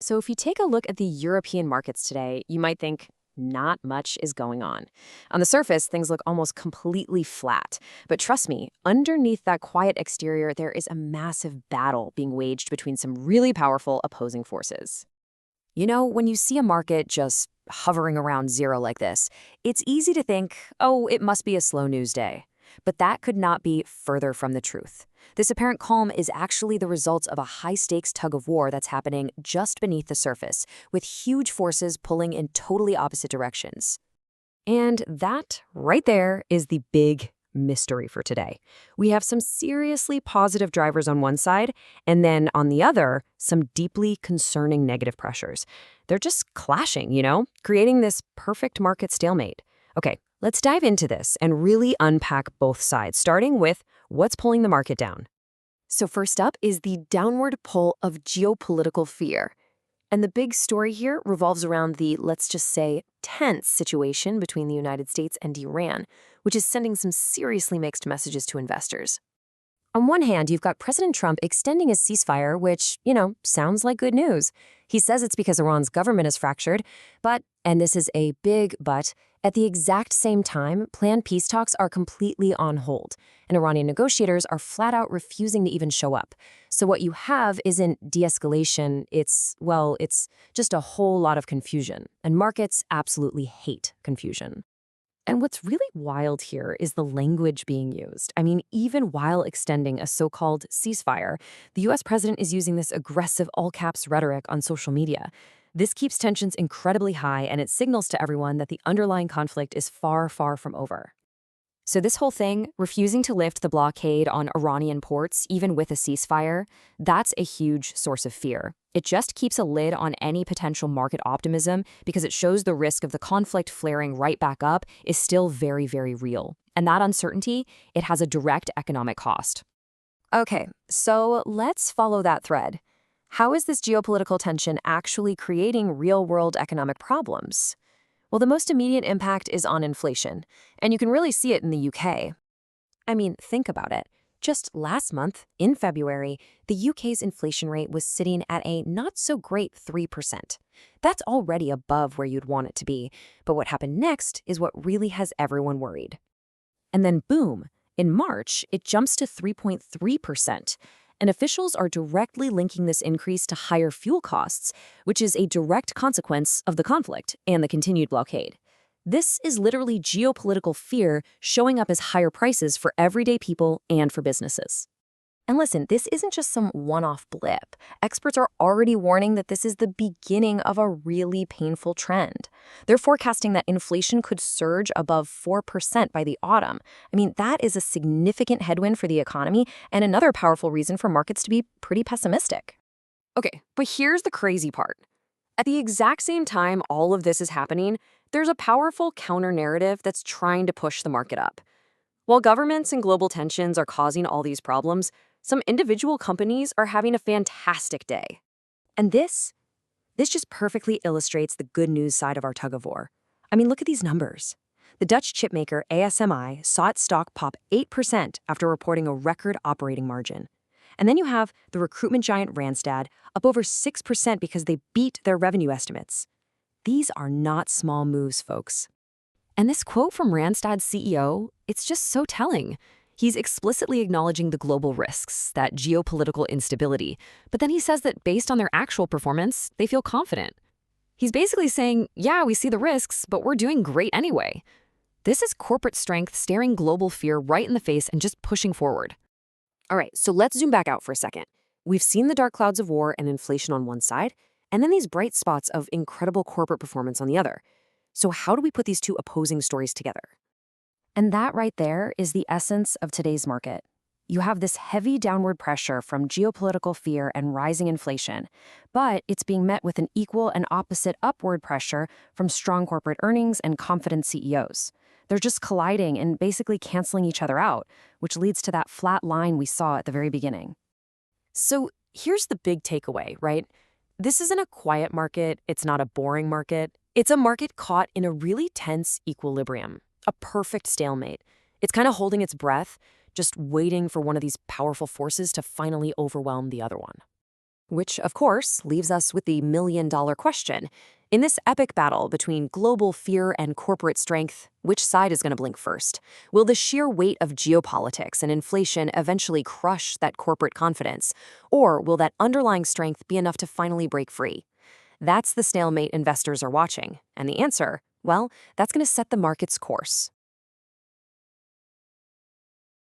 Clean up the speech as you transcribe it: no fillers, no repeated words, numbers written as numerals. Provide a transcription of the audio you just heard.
So if you take a look at the European markets today, you might think not much is going on. On the surface, things look almost completely flat. But trust me, underneath that quiet exterior, there is a massive battle being waged between some really powerful opposing forces. You know, when you see a market just hovering around zero like this, it's easy to think, oh, it must be a slow news day. But that could not be further from the truth. This apparent calm is actually the result of a high-stakes tug-of-war that's happening just beneath the surface, with huge forces pulling in totally opposite directions. And that, right there, is the big mystery for today. We have some seriously positive drivers on one side, and then on the other, some deeply concerning negative pressures. They're just clashing, creating this perfect market stalemate. Okay, let's dive into this and really unpack both sides, starting with what's pulling the market down. So first up is the downward pull of geopolitical fear. And the big story here revolves around the, let's just say, tense situation between the United States and Iran, which is sending some seriously mixed messages to investors. On one hand, you've got President Trump extending his ceasefire, which, sounds like good news. He says it's because Iran's government is fractured, but, and this is a big but, at the exact same time, planned peace talks are completely on hold, and Iranian negotiators are flat out refusing to even show up. So what you have isn't de-escalation, it's just a whole lot of confusion, and markets absolutely hate confusion. And what's really wild here is the language being used. I mean, even while extending a so-called ceasefire, the US president is using this aggressive all-caps rhetoric on social media. This keeps tensions incredibly high, and it signals to everyone that the underlying conflict is far, far from over. So this whole thing, refusing to lift the blockade on Iranian ports, even with a ceasefire, that's a huge source of fear. It just keeps a lid on any potential market optimism because it shows the risk of the conflict flaring right back up is still very, very real. And that uncertainty, it has a direct economic cost. Okay, so let's follow that thread. How is this geopolitical tension actually creating real-world economic problems? Well, the most immediate impact is on inflation, and you can really see it in the UK. I mean, think about it. Just last month, in February, the UK's inflation rate was sitting at a not-so-great 3%. That's already above where you'd want it to be, but what happened next is what really has everyone worried. And then boom, in March, it jumps to 3.3%. And officials are directly linking this increase to higher fuel costs, which is a direct consequence of the conflict and the continued blockade. This is literally geopolitical fear showing up as higher prices for everyday people and for businesses. And listen, this isn't just some one-off blip. Experts are already warning that this is the beginning of a really painful trend. They're forecasting that inflation could surge above 4% by the autumn. I mean, that is a significant headwind for the economy and another powerful reason for markets to be pretty pessimistic. Okay, but here's the crazy part. At the exact same time all of this is happening, there's a powerful counter-narrative that's trying to push the market up. While governments and global tensions are causing all these problems, some individual companies are having a fantastic day. And this just perfectly illustrates the good news side of our tug-of-war. I mean, look at these numbers. The Dutch chipmaker ASMI saw its stock pop 8% after reporting a record operating margin. And then you have the recruitment giant Randstad up over 6% because they beat their revenue estimates. These are not small moves, folks. And this quote from Randstad's CEO, it's just so telling. He's explicitly acknowledging the global risks, that geopolitical instability, but then he says that based on their actual performance, they feel confident. He's basically saying, yeah, we see the risks, but we're doing great anyway. This is corporate strength staring global fear right in the face and just pushing forward. All right, so let's zoom back out for a second. We've seen the dark clouds of war and inflation on one side, and then these bright spots of incredible corporate performance on the other. So how do we put these two opposing stories together? And that right there is the essence of today's market. You have this heavy downward pressure from geopolitical fear and rising inflation, but it's being met with an equal and opposite upward pressure from strong corporate earnings and confident CEOs. They're just colliding and basically canceling each other out, which leads to that flat line we saw at the very beginning. So here's the big takeaway, right? This isn't a quiet market, it's not a boring market. It's a market caught in a really tense equilibrium. A perfect stalemate. It's kind of holding its breath, just waiting for one of these powerful forces to finally overwhelm the other one. Which, of course, leaves us with the million-dollar question. In this epic battle between global fear and corporate strength, which side is going to blink first? Will the sheer weight of geopolitics and inflation eventually crush that corporate confidence? Or will that underlying strength be enough to finally break free? That's the stalemate investors are watching. And the answer, well, that's going to set the market's course.